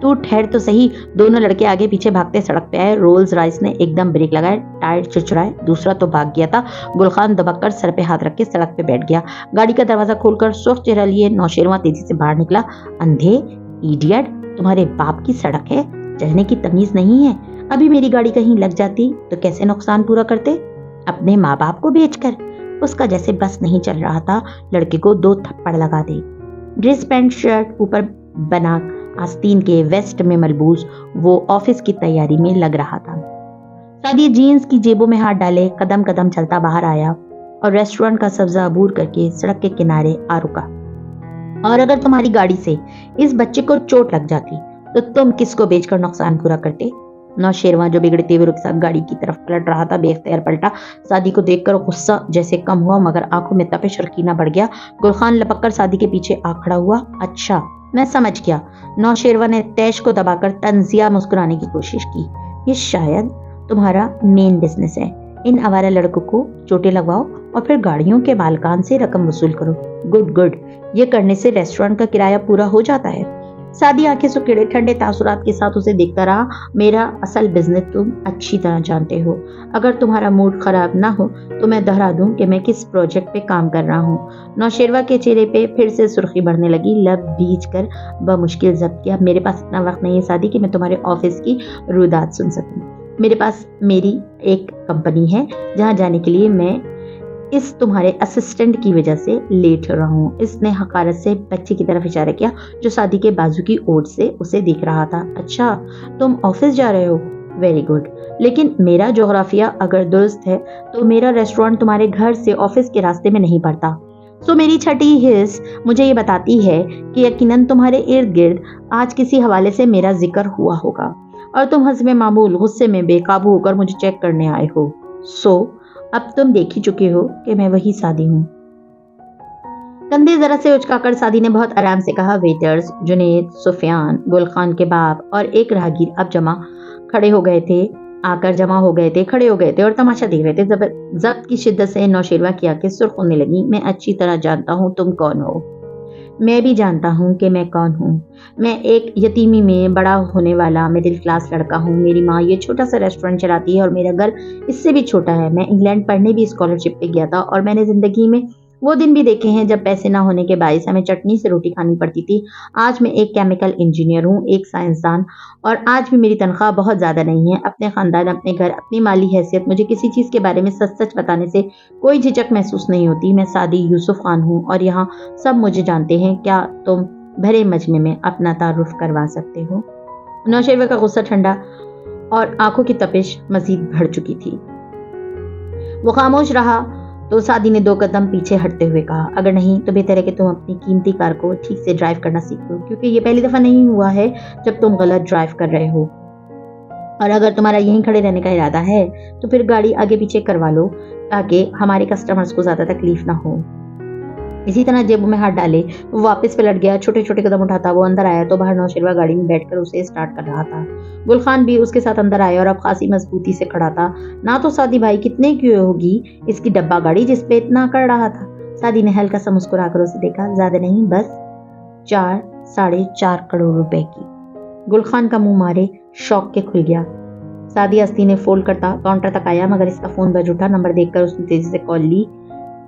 तू ठहर तो सही। दोनों लड़के आगे पीछे भागते सड़क पे आए। रोल्स रॉयस ने एकदम ब्रेक लगाए, टायर चिड़चिड़ाए। दूसरा तो भाग गया था। गुलखान दबक कर सर पे हाथ रख के सड़क पे बैठ गया। गाड़ी का दरवाजा खोलकर सुर्ख चेहरा लिए नौशेरवां तेजी से बाहर निकला। अंधे, इडियट, तुम्हारे बाप की सड़क है, चलने की तमीज नहीं है। अभी मेरी गाड़ी कहीं लग जाती तो कैसे नुकसान पूरा करते? अपने माँ बाप को बेचकर। उसका जैसे बस नहीं चल रहा था लड़के को 2 थप्पड़ लगा दे। ड्रेस पैंट शर्ट ऊपर बना आस्तीन के वेस्ट में मलबूस वो ऑफिस की तैयारी में लग रहा था। सादी जीन्स की जेबों में हाथ डाले कदम कदम चलता बाहर आया और रेस्टोरेंट का सब्जा अबूर करके सड़क के किनारे आ रुका। और अगर तुम्हारी गाड़ी से इस बच्चे को चोट लग जाती तो तुम किसको बेचकर नुकसान पूरा करते? नौशेरवां जो बिगड़ते हुए रुख गाड़ी की तरफ पलट रहा था बेख्तियार पलटा। सादी को देखकर गुस्सा जैसे कम हुआ, मगर आंखों में तपिश और कीना बढ़ गया। गुलखान लपक कर सादी के पीछे आ खड़ा हुआ। अच्छा, मैं समझ गया। नौशेरवां ने तैश को दबाकर तंजिया मुस्कुराने की कोशिश की। ये शायद तुम्हारा मेन बिजनेस है। इन आवारा लड़कों को चोटें लगवाओ और फिर गाड़ियों के मालकान से रकम वसूल करो। Good good. ये करने से रेस्टोरेंट का किराया पूरा हो जाता है। सादी आंखें सुकेड़े ठंडे तासुरात के साथ उसे देखता रहा। मेरा असल बिजनेस तुम अच्छी तरह जानते हो। अगर तुम्हारा मूड खराब ना हो तो मैं दोहरा दूं कि मैं किस प्रोजेक्ट पे काम कर रहा हूँ। नौशेरवा के चेहरे पे फिर से सुर्खी बढ़ने लगी। लब बीच कर बमुश्किल जब्त किया। मेरे पास इतना वक्त नहीं है सादी कि मैं तुम्हारे ऑफिस की रुदात सुन सकूं। मेरे पास मेरी एक कंपनी है जहाँ जाने के लिए मैं इस तुम्हारे असिस्टेंट की वजह से लेट हो रहा हूँ। इसने हकारत से बच्चे की तरफ इशारा किया जो सादी के बाजू की ओर से उसे देख रहा था। अच्छा, तुम ऑफिस जा रहे हो? Very good. लेकिन मेरा जोग्राफिया अगर दुरुस्त है तो मेरा रेस्टोरेंट तुम्हारे घर से ऑफिस के रास्ते में नहीं पड़ता। सो मेरी छठी हिस्स मुझे ये बताती है कि यकीनन तुम्हारे इर्द गिर्द आज किसी हवाले से मेरा जिक्र हुआ होगा और तुम हस्बे मामूल गुस्से में बेकाबू होकर मुझे चेक करने आए हो। सो अब तुम देख ही चुके हो कि मैं वही सादी हूँ। कंधे जरा से उचकाकर सादी ने बहुत आराम से कहा। वेटर्स जुनैद, सुफियान, गुलखान के बाप और एक राहगीर अब जमा खड़े हो गए थे। आ कर जमा हो गए थे, खड़े हो गए थे और तमाशा देख रहे थे। ज़ब्त की शिद्दत से नौशेरवा की आंखें सुर्ख होने लगी। मैं अच्छी तरह जानता हूँ तुम कौन हो। मैं भी जानता हूँ कि मैं कौन हूँ। मैं एक यतीमी में बड़ा होने वाला मिडिल क्लास लड़का हूँ। मेरी माँ ये छोटा सा रेस्टोरेंट चलाती है और मेरा घर इससे भी छोटा है। मैं इंग्लैंड पढ़ने भी स्कॉलरशिप पे गया था और मैंने ज़िंदगी में वो दिन भी देखे हैं जब पैसे ना होने के बायस हमें चटनी से रोटी खानी पड़ती थी। आज मैं एक केमिकल इंजीनियर हूँ, एक साइंसदान, और आज भी मेरी तनख्वाह बहुत ज़्यादा नहीं है। अपने ख़ानदान, अपने घर, अपनी माली हैसियत, मुझे किसी चीज़ के बारे में सच सच बताने से कोई झिझक महसूस नहीं होती। मैं सादी यूसुफ खान हूँ और यहाँ सब मुझे जानते हैं। क्या तुम भरे मजमे में अपना तारुफ करवा सकते हो? नौशेरवा का गुस्सा ठंडा और आंखों की तपिश मजीद बढ़ चुकी थी। वो खामोश रहा तो सादी ने 2 कदम पीछे हटते हुए कहा, अगर नहीं तो बेहतर है कि तुम अपनी कीमती कार को ठीक से ड्राइव करना सीख लो, क्योंकि ये पहली दफा नहीं हुआ है जब तुम गलत ड्राइव कर रहे हो। और अगर तुम्हारा यहीं खड़े रहने का इरादा है तो फिर गाड़ी आगे पीछे करवा लो ताकि हमारे कस्टमर्स को ज्यादा तकलीफ ना हो। इसी तरह जेबों में हाथ डाले वो वापस पलट गया। छोटे छोटे कदम उठाता वो अंदर आया तो बाहर नौशेरवा गाड़ी में बैठकर उसे स्टार्ट कर रहा था। गुलखान भी उसके साथ अंदर आया और अब खासी मजबूती से खड़ा था। ना तो सादी भाई कितने की होगी इसकी डब्बा गाड़ी जिस पे इतना कर रहा था। सादी ने हल्का सा मुस्कुराकर उसे देखा, ज्यादा नहीं, बस 4-4.5 करोड़ रुपए की। गुलखान का मुंह मारे शौक के खुल गया। सादी हस्ती ने फोल्ड करता काउंटर तक आया मगर इसका फोन बज उठा। नंबर देखकर उसने तेजी से कॉल ली।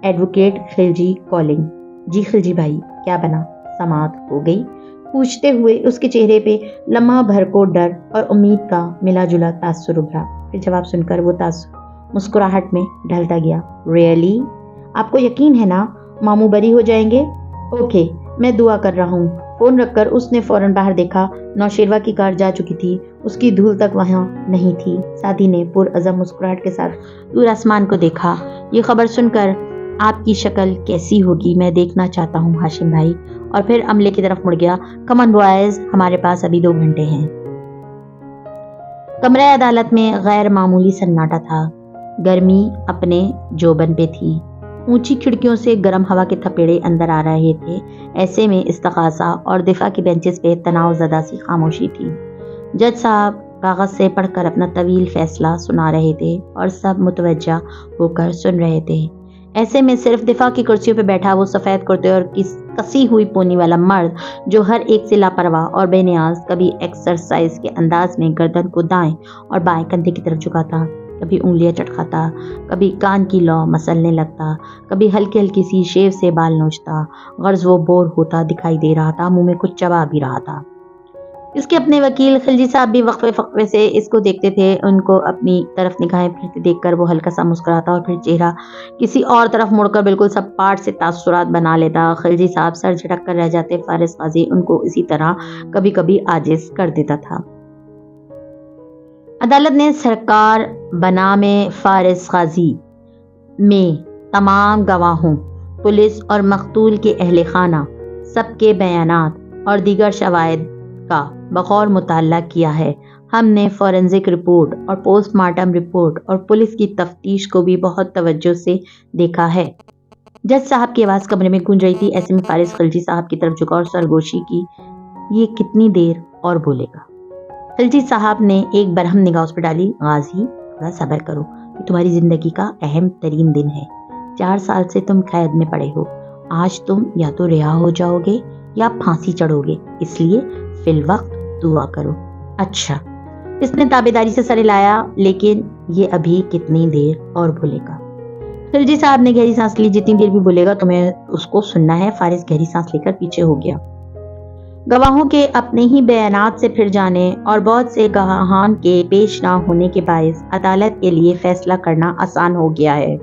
Advocate Khilji calling. जी खिलजी भाई, क्या बना? समात हो गई? पूछते हुए उसके चेहरे पे लम्हा भर को डर और उम्मीद का मिला जुला तासुर उभरा। फिर जवाब सुनकर वो तासुर मुस्कुराहट में ढलता गया। रियली? आपको यकीन है ना मामू बरी हो जाएंगे? ओके, मैं दुआ कर रहा हूँ। फोन रखकर उसने फौरन बाहर देखा। नौशेरवा की कार जा चुकी थी, उसकी धूल तक वहां नहीं थी। सादी ने पुरअज़म मुस्कुराहट के साथ दूर आसमान को देखा। ये खबर सुनकर आपकी शक्ल कैसी होगी मैं देखना चाहता हूँ हाशिम भाई। और फिर अमले की तरफ मुड़ गया। कम ऑन बॉयज, हमारे पास अभी 2 घंटे हैं। कमरे अदालत में गैर मामूली सन्नाटा था। गर्मी अपने जोबन पे थी। ऊंची खिड़कियों से गर्म हवा के थपेड़े अंदर आ रहे थे। ऐसे में इस्तगासा और दिफा की बेंचेस पे तनाव ज़दा सी खामोशी थी। जज साहब कागज से पढ़कर अपना तवील फैसला सुना रहे थे और सब मुतवज्जा होकर सुन रहे थे। ऐसे में सिर्फ दिफा की कुर्सियों पे बैठा वो सफ़ेद कुर्ते और कसी हुई पोनी वाला मर्द जो हर एक से लापरवाह और बेनियाज, कभी एक्सरसाइज के अंदाज में गर्दन को दाएं और बाएं कंधे की तरफ झुकाता, कभी उंगलियां चटकाता, कभी कान की लौ मसलने लगता, कभी हल्की हल्की सी शेव से बाल नोचता। गर्ज वो बोर होता दिखाई दे रहा था, मुंह में कुछ चबा भी रहा था। इसके अपने वकील खिलजी साहब भी वक्फे से इसको देखते थे। उनको अपनी तरफ निगाहें फिरते देखकर वो हल्का सा मुस्कुराता और फिर चेहरा किसी और तरफ मुड़कर बिल्कुल सब पार्ट से तासुरात बना लेता। खिलजी साहब सर झटक कर रह जाते। फारिस गाजी उनको इसी तरह कभी कभी आजिज कर देता था। अदालत ने सरकार बनामे फारिस गाजी में तमाम गवाहों, पुलिस और मकतूल के अहले खाना सबके बयानात और दीगर शवाहिद का बगौर मुताला किया है। हमने फॉरेंसिक रिपोर्ट और पोस्टमार्टम रिपोर्ट और पुलिस की तफ्तीश को भी बहुत तवज्जो से देखा है। जज साहब की आवाज़ कमरे में गूंज रही थी। ऐसे में फारिस खिलजी साहब की तरफ झुका और सरगोशी की, ये कितनी देर और बोलेगा? खिलजी साहब ने एक बरहम निगाह उस पर डाली। गाजी, थोड़ा सब्र करो, ये तुम्हारी जिंदगी का अहम तरीन दिन है। 4 साल से तुम कैद में पड़े हो। आज तुम या तो रिहा हो जाओगे या फांसी चढ़ोगे, इसलिए फिलवक्त दुआ करो। अच्छा, इसने ताबेदारी से सर हिलाया, लेकिन ये अभी कितनी देर और बोलेगा? खिलजी साहब ने गहरी सांस ली। जितनी देर भी बोलेगा तुम्हें उसको सुनना है। फारिस गहरी सांस लेकर पीछे हो गया। गवाहों के अपने ही बयानात से फिर जाने और बहुत से गवाहान के पेश ना होने के बायस अदालत के लिए फैसला करना आसान हो गया है।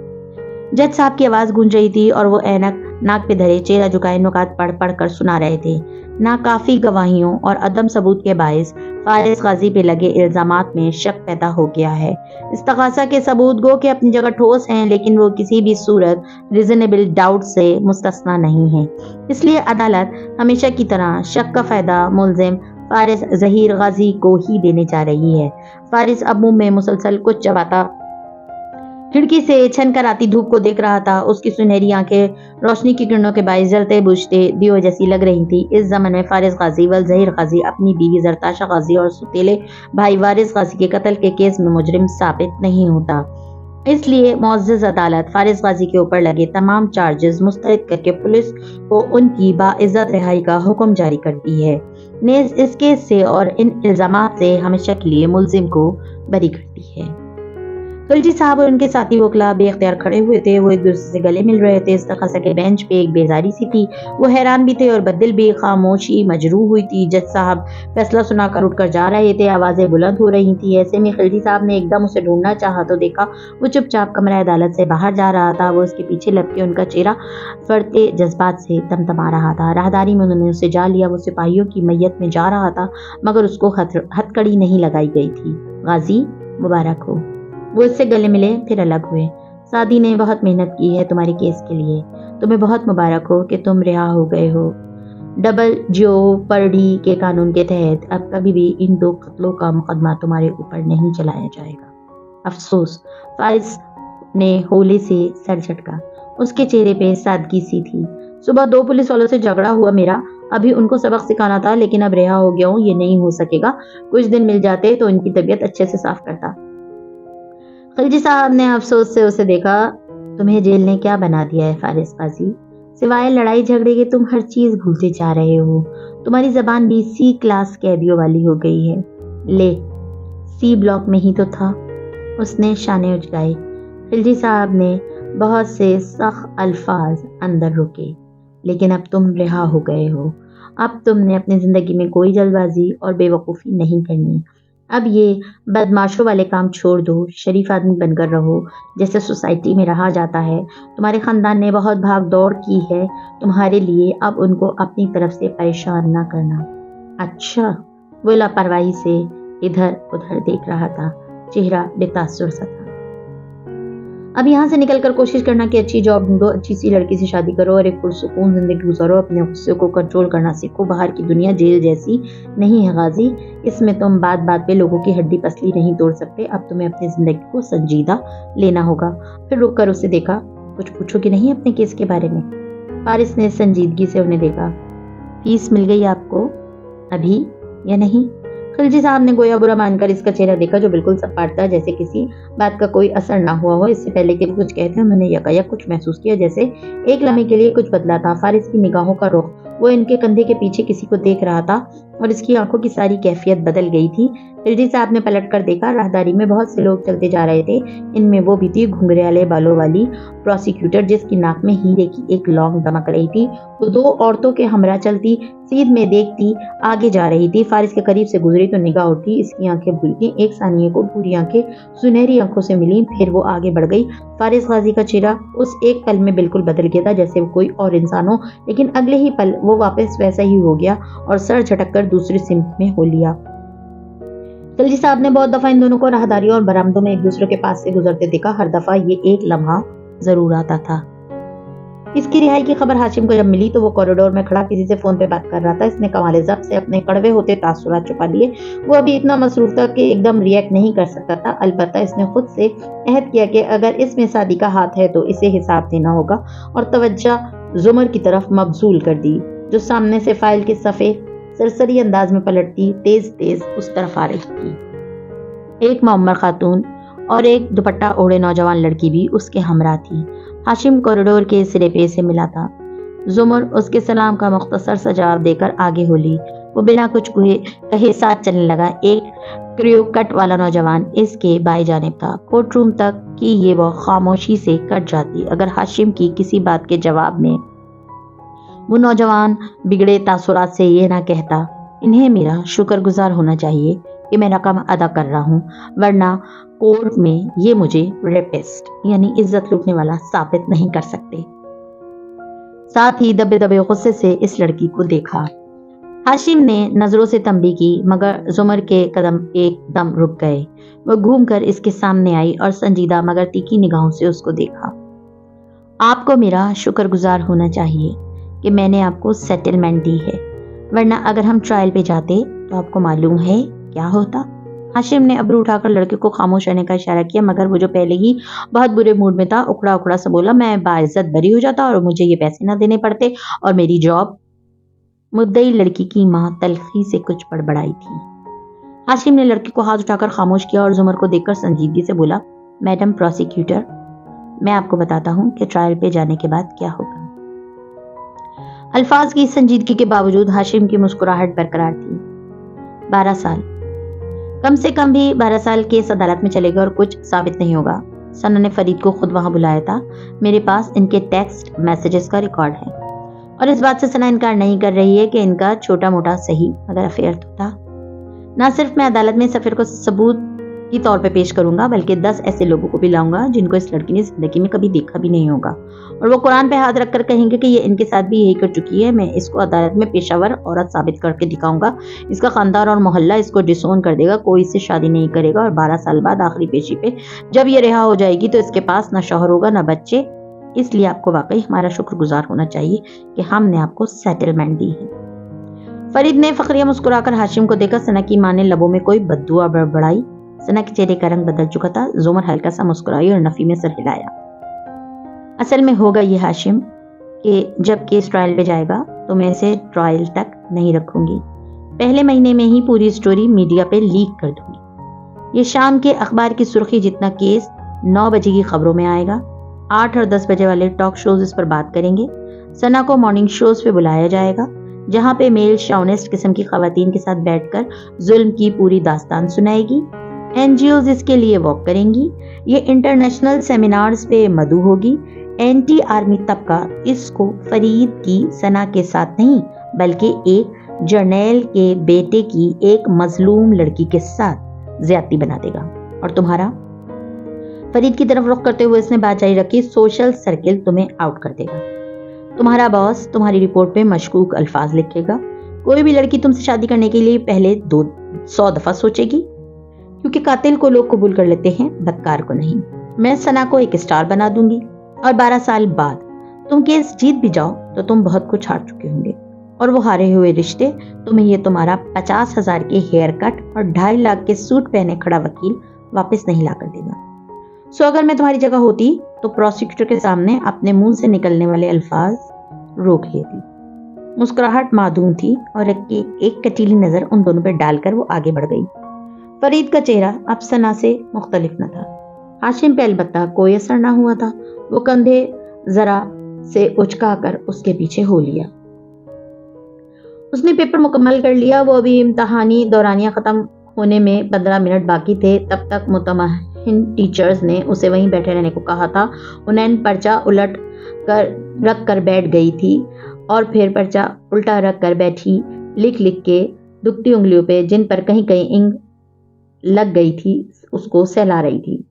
जज साहब की आवाज़ गूंज रही थी और वो ऐनक नाक पे धरे, चेहरा झुकाए नुकात पढ़ पढ़ कर सुना रहे थे। नाकाफी गवाहियों और अदम सबूत के बायस फारिस गाजी पे लगे इल्जामात में शक पैदा हो गया है। इस्तगासा के सबूत गो के अपनी जगह ठोस हैं, लेकिन वो किसी भी सूरत रीजनेबल डाउट से मुस्तस्ना नहीं है। इसलिए अदालत हमेशा की तरह शक का फायदा मुल्जिम फारिस जहीर गाजी को ही देने जा रही है। फारिस अब मुंह में मुसलसल कुछ चबाता کھڑکی سے چھن کر آتی دھوپ کو دیکھ رہا تھا۔ اس کی سنہری آنکھیں روشنی کی کرنوں کے باعث جلتے بجھتے دیو جیسی لگ رہی تھی۔ اس زمن میں فارس غازی والظہیر غازی اپنی بیوی زرتاشا غازی اور سوتیلے بھائی وارث غازی کے قتل کے کیس میں مجرم ثابت نہیں ہوتا۔ اس لیے معزز عدالت فارس غازی کے اوپر لگے تمام چارجز مسترد کر کے پولیس کو ان کی باعزت رہائی کا حکم جاری کرتی ہے، نیز اس کیس سے اور ان الزامات سے ہمیشہ کے لیے ملزم کو بری کرتی ہے۔ خلجی صاحب اور ان کے ساتھی وکلا بے اختیار کھڑے ہوئے تھے۔ وہ ایک دوسرے سے گلے مل رہے تھے۔ استخاصہ کے بینچ پہ ایک بیزاری سی تھی۔ وہ حیران بھی تھے اور بدل بھی۔ خاموشی مجروح ہوئی تھی۔ جج صاحب فیصلہ سنا کر اٹھ کر جا رہے تھے۔ آوازیں بلند ہو رہی تھیں۔ ایسے میں خلجی صاحب نے ایک دم اسے ڈھونڈنا چاہا تو دیکھا وہ چپ چاپ کمرہ عدالت سے باہر جا رہا تھا۔ وہ اس کے پیچھے لپکے ان کا چہرہ فرتے جذبات سے تمتما رہا تھا۔ راہداری میں انہوں نے اسے جا لیا۔ وہ سپاہیوں کی میت میں جا رہا تھا مگر اس کو ہتھکڑی نہیں لگائی گئی تھی۔ غازی مبارک ہو۔ وہ اس سے گلے ملے پھر الگ ہوئے۔ سعدی نے بہت محنت کی ہے تمہارے کیس کے لیے۔ تمہیں بہت مبارک ہو کہ تم رہا ہو گئے ہو۔ ڈبل جیوپرڈی کے قانون کے تحت اب کبھی بھی ان 2 قتلوں کا مقدمہ تمہارے اوپر نہیں چلایا جائے گا۔ افسوس۔ فارس نے ہولے سے سر جھٹکا۔ اس کے چہرے پہ سادگی سی تھی۔ صبح 2 پولیس والوں سے جھگڑا ہوا میرا۔ ابھی ان کو سبق سکھانا تھا لیکن اب رہا ہو گیا ہوں۔ یہ نہیں ہو سکے گا۔ کچھ دن مل جاتے تو ان کی طبیعت اچھے سے صاف کرتا۔ خلجی صاحب نے افسوس سے اسے دیکھا۔ تمہیں جیل نے کیا بنا دیا ہے فارس غازی؟ سوائے لڑائی جھگڑے کے تم ہر چیز بھولتے جا رہے ہو۔ تمہاری زبان بھی سی کلاس قیدیوں والی ہو گئی ہے۔ لے، سی بلاک میں ہی تو تھا۔ اس نے شانے اچکائے۔ خلجی صاحب نے بہت سے سخت الفاظ اندر روکے۔ لیکن اب تم رہا ہو گئے ہو۔ اب تم نے اپنی زندگی میں کوئی جلد بازی اور بے وقوفی نہیں کرنی۔ اب یہ بدماشوں والے کام چھوڑ دو۔ شریف آدمی بن کر رہو جیسے سوسائٹی میں رہا جاتا ہے۔ تمہارے خاندان نے بہت بھاگ دوڑ کی ہے تمہارے لیے، اب ان کو اپنی طرف سے پریشان نہ کرنا۔ اچھا۔ وہ لاپرواہی سے ادھر ادھر دیکھ رہا تھا۔ چہرہ بے تاثر سا تھا۔ اب یہاں سے نکل کر کوشش کرنا کہ اچھی جاب ڈھونڈو، اچھی سی لڑکی سے شادی کرو اور ایک پرسکون زندگی گزارو۔ اپنے غصے کو کنٹرول کرنا سیکھو۔ باہر کی دنیا جیل جیسی نہیں ہے غازی۔ اس میں تم بات بات پہ لوگوں کی ہڈی پسلی نہیں توڑ سکتے۔ اب تمہیں اپنی زندگی کو سنجیدہ لینا ہوگا۔ پھر رک کر اسے دیکھا۔ کچھ پوچھو کہ نہیں اپنے کیس کے بارے میں؟ فارس نے سنجیدگی سے انہیں دیکھا۔ فیس مل گئی آپ کو ابھی یا نہیں؟ خلجی صاحب نے گویا برا مان کر اس کا چہرہ دیکھا جو بالکل سپاٹ تھا، جیسے کسی بات کا کوئی اثر نہ ہوا ہو۔ اس سے پہلے کہ وہ کچھ کہتے انہوں نے یکایک کچھ محسوس کیا، جیسے ایک لمحے کے لیے کچھ بدلا تھا فارس کی نگاہوں کا رخ۔ وہ ان کے کندھے کے پیچھے کسی کو دیکھ رہا تھا اور اس کی آنکھوں کی ساری کیفیت بدل گئی تھی۔ خلجی صاحب نے پلٹ کر دیکھا۔ راہداری میں بہت سے لوگ چلتے جا رہے تھے۔ ان میں وہ بھی تھی گھنگریالے بالوں والی پروسیکیوٹر جس کی ناک میں ہیرے کی ایک لونگ دمک رہی تھی۔ وہ 2 عورتوں کے ہمراہ چلتی، سیدھ میں دیکھتی آگے جا رہی تھی۔ فارس کے قریب سے گزری تو نگاہ اٹھی۔ اس کی آنکھیں بھولتی ایک ثانیے کو بھوری آنکھیں سنہری آنکھوں سے ملی، پھر وہ آگے بڑھ گئی۔ فارس غازی کا چہرہ اس ایک پل میں بالکل بدل گیا تھا جیسے وہ کوئی اور انسان ہو، لیکن اگلے ہی پل وہ واپس ویسا ہی ہو گیا اور سر جھٹک کر دوسری سمت میں ہو لیا۔ خلجی صاحب نے بہت دفعہ ان دونوں کو راہداریوں اور برآمدوں میں ایک دوسرے کے پاس سے گزرتے دیکھا۔ ہر دفعہ یہ ایک لمحہ ضرور آتا تھا۔ اس کی رہائی کی خبر ہاشم کو جب ملی تو وہ کوریڈور میں کھڑا کسی سے فون پہ بات کر رہا تھا۔ اس نے کمال ضبط سے اپنے کڑوے ہوتے تاثرات چھپا لیے۔ وہ ابھی اتنا مصروف تھا کہ ایک دم ریئیکٹ نہیں کر سکتا تھا۔ البتہ اس نے خود سے عہد کیا کہ اگر اس میں سعدی کا ہاتھ ہے تو اسے حساب دینا ہوگا، اور توجہ زمر کی طرف مبذول کر دی جو سامنے سے فائل کے صفحے سرسری انداز میں پلٹتی تیز تیز اس طرف آ رہی تھی۔ ایک معمر خاتون اور ایک دوپٹہ اوڑھے نوجوان لڑکی بھی اس کے ہمراہ تھی۔ ہاشم کوریڈور کے سرے پہ سے ملا تھا۔ زمر اس کے سلام کا مختصر سا جواب دے کر آگے ہو لی۔ وہ بنا کچھ کہے ساتھ چلنے لگا۔ ایک کریو کٹ والا نوجوان اس کے بائیں جانب تھا۔ کورٹ روم تک کی یہ وہ خاموشی سے کٹ جاتی اگر ہاشم کی کسی بات کے جواب میں وہ نوجوان بگڑے تاثرات سے یہ نہ کہتا، انہیں میرا شکر گزار ہونا چاہیے کہ میں رقم ادا کر رہا ہوں، ورنہ کورٹ میں یہ مجھے ریپسٹ یعنی عزت لوٹنے والا ثابت نہیں کر سکتے۔ ساتھ ہی دبے دبے غصے سے اس لڑکی کو دیکھا۔ ہاشم نے نظروں سے تنبیہ کی مگر زمر کے قدم ایک دم رک گئے۔ وہ گھوم کر اس کے سامنے آئی اور سنجیدہ مگر تیکھی نگاہوں سے اس کو دیکھا۔ آپ کو میرا شکر گزار ہونا چاہیے کہ میں نے آپ کو سیٹلمنٹ دی ہے، ورنہ اگر ہم ٹرائل پہ جاتے تو آپ کو معلوم ہے کیا ہوتا؟ हाशिम ने अब्रू उठाकर लड़के को खामोश रहने का इशारा किया, मगर वो जो पहले ही बहुत बुरे मूड में था, उखड़ा उखड़ा सा बोला, मैं बाइज्जत बरी हो जाता और मुझे ये पैसे ना देने पड़ते और मेरी जॉब। मुद्दई लड़की की माँ तल्खी से कुछ बड़बड़ाई थी। हाशिम ने लड़के को हाथ उठाकर खामोश किया और जुमर को देखकर संजीदगी से बोला, मैडम प्रोसिक्यूटर, मैं आपको बताता हूँ कि ट्रायल पे जाने के बाद क्या होगा। अल्फाज की संजीदगी के बावजूद हाशिम की मुस्कुराहट बरकरार थी। 12 साल, कम से कम भी 12 साल केस अदालत में चलेगा और कुछ साबित नहीं होगा। सना ने फरीद को खुद वहां बुलाया था। मेरे पास इनके टेक्स्ट मैसेजेस का रिकॉर्ड है और इस बात से सना इनकार नहीं कर रही है कि इनका छोटा मोटा सही मगर अफेयर तो था। ना सिर्फ मैं अदालत में इस अफेयर को सबूत के तौर पे पेश करूंगा, बल्कि 10 ऐसे लोगों को भी लाऊंगा जिनको इस लड़की ने जिंदगी में कभी देखा भी नहीं होगा, और वो कुरान पे हाथ रखकर कहेंगे कि ये इनके साथ भी यही कर चुकी है। मैं इसको अदालत में पेशावर औरत साबित करके दिखाऊंगा। इसका खानदान और मोहल्ला इसको डिसोन कर देगा, कोई इससे शादी नहीं करेगा और 12 साल बाद आखिरी पेशी पे जब ये रिहा हो जाएगी तो इसके पास ना शौहर होगा ना बच्चे। इसलिए आपको वाकई हमारा शुक्रगुजार होना चाहिए कि हमने आपको सेटलमेंट दी है। फरीद ने फखरिया मुस्कुराकर हाशिम को देखा। सना की माँ ने लबों में कोई बद्दुआ बड़बड़ाई। सना के चेहरे का रंग बदल चुका था। जुमर हल्का सा मुस्कुराई और नफी में सर हिलाया। असल में होगा ये हाशिम कि जब केस ट्रायल पे जाएगा तो मैं इसे ट्रायल तक नहीं रखूंगी, पहले महीने में ही पूरी स्टोरी मीडिया पे लीक कर दूंगी। ये शाम के अखबार की सुर्खी जितना केस 9 बजे की खबरों में आएगा। 8 और 10 बजे वाले टॉक शोज इस पर बात करेंगे। सना को मॉर्निंग शोज पे बुलाया जाएगा जहां पे मेल शॉनिस्ट किस्म की खवातीन के साथ बैठकर जुल्म की पूरी दास्तान सुनाएगी। एनजीओज इसके लिए वॉक करेंगी। ये इंटरनेशनल सेमिनार्स पे मधु होगी। एंटी आर्मी तबका इसको फरीद की सना के साथ नहीं बल्कि एक जर्नैल के बेटे की एक मजलूम लड़की के साथ ज्यादती बना देगा। और तुम्हारा, फरीद की तरफ रुख करते हुए इसने बात जारी रखी, सोशल सर्किल तुम्हें आउट कर देगा। तुम्हारा बॉस तुम्हारी रिपोर्ट पे मशकूक अल्फाज लिखेगा। कोई भी लड़की तुमसे शादी करने के लिए पहले 100 दफा सोचेगी, क्योंकि कातिल को लोग कबूल कर लेते हैं, बदकार को नहीं। मैं सना को एक स्टार बना दूंगी और 12 साल बाद तुम केस जीत भी जाओ तो तुम बहुत कुछ हार चुके होंगे, और वो हारे हुए रिश्ते तुम्हें ये तुम्हारा 50,000 के हेयर कट और 2.5 लाख के सूट पहने खड़ा वकील वापस नहीं ला कर देगा। सो अगर मैं तुम्हारी जगह होती तो प्रोसिक्यूटर के सामने अपने मुंह से निकलने वाले अल्फाज रोक लेती। मुस्कुराहट मासूम थी और एक कटीली नजर उन दोनों पर डालकर वो आगे बढ़ गई। फरीद का चेहरा अब सना से मुख्तलिफ न था। हाशिम पे अलबत्ता कोई असर ना हुआ था। वो कंधे जरा से उचका कर उसके पीछे हो लिया। उसने पेपर मुकम्मल कर लिया। वो अभी इम्तहानी दौरानिया खत्म होने में 15 मिनट बाकी थे। तब तक मुतमहिन टीचर्स ने उसे वहीं बैठे रहने को कहा था। हुनैन पर्चा उलट कर रख कर बैठ गई थी और फिर पर्चा उल्टा रख कर बैठी, लिख लिख के दुखती उंगलियों पे जिन पर कहीं कहीं इंक लग गई थी उसको सहला रही थी।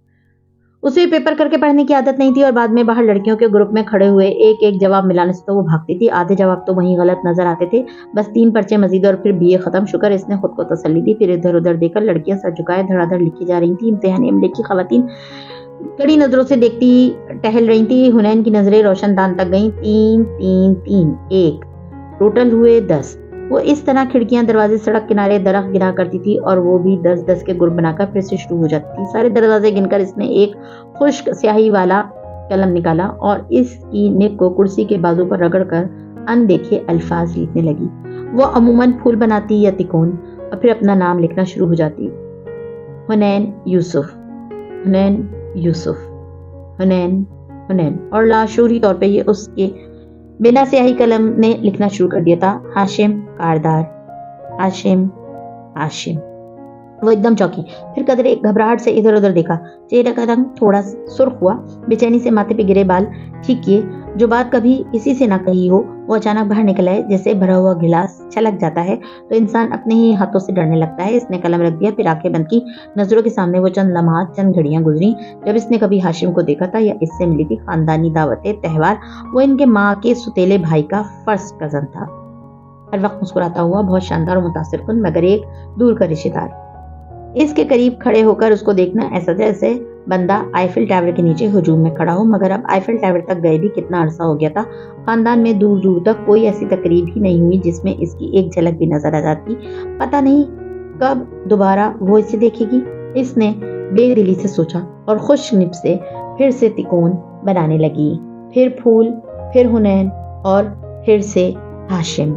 उसे पेपर करके पढ़ने की आदत नहीं थी और बाद में बाहर लड़कियों के ग्रुप में खड़े हुए एक एक जवाब मिलाने से तो वो भागती थी। आधे जवाब तो वहीं गलत नजर आते थे। बस 3 पर्चे मजीद और फिर बीए खत्म। शुक्र इसने खुद को तसल्ली दी। फिर इधर उधर देखकर लड़कियां सर झुकाए धड़ाधड़ लिखी जा रही थी। इम्तिहानी अमले की खवातीन कड़ी नजरों से देखती टहल रही थी। हुनैन की नजरें रोशनदान तक गईं। 3 3 3 1 टोटल हुए 10। वो इस तरह खिड़कियां, दरवाजे, सड़क किनारे, दरख्त गिना करती थी और वो भी 10-10 के ग्रुप बनाकर फिर से शुरू हो जाती थी। सारे दरवाजे गिनकर इसने एक खुश्क स्याही वाला कलम निकाला और इसकी निब को कुर्सी के बाजू पर रगड़कर अनदेखे अल्फाज लिखने लगी। वो अमूमन फूल बनाती या तिकोन और फिर अपना नाम लिखना शुरू हो जाती। हुनैन यूसुफ, हुनैन यूसुफ, हुनैन हुनैन, और लाशूरी तौर पे ये उसके बिना स्याही कलम ने लिखना शुरू कर दिया था। हाशिम कारदार, हाशिम हाशिम। वो एकदम चौंकी, फिर कदरे घबराहट से इधर उधर देखा। चेहरे का रंग थोड़ा सुर्ख हुआ। बेचैनी से माथे पे गिरे बाल ठीक किए। जो बात कभी किसी से ना कही हो वो अचानक बाहर निकल आए। जैसे भरा हुआ गिलास छलक जाता है तो इंसान अपने ही हाथों से डरने लगता है। इसने कलम रख दिया, फिर आंखें बंद की। नजरों के सामने वो चंद लम्हात, चंद घड़ियां गुजरी जब इसने कभी हाशिम को देखा था या इससे मिली थी। खानदानी दावतें, त्योहार, वो इनके माँ के सुतेले भाई का फर्स्ट कजन था। हर वक्त मुस्कुराता हुआ, बहुत शानदार और मुतासिर कुन, मगर एक दूर का रिश्तेदार। इसके करीब खड़े होकर उसको देखना ऐसा था जैसे बंदा आईफिल टावर के नीचे हुजूम में खड़ा हो। मगर अब आईफिल टावर तक गए भी कितना अरसा हो गया था। खानदान में दूर दूर तक कोई ऐसी तकरीब ही नहीं हुई जिसमें इसकी एक झलक भी नजर आ जाती। पता नहीं کب دوبارہ وہ اسے دیکھے گی؟ اس نے بے دلی سے سوچا اور خوش نب سے پھر سے تکون بنانے لگی، پھر پھول، پھر حنین اور پھر سے ہاشم۔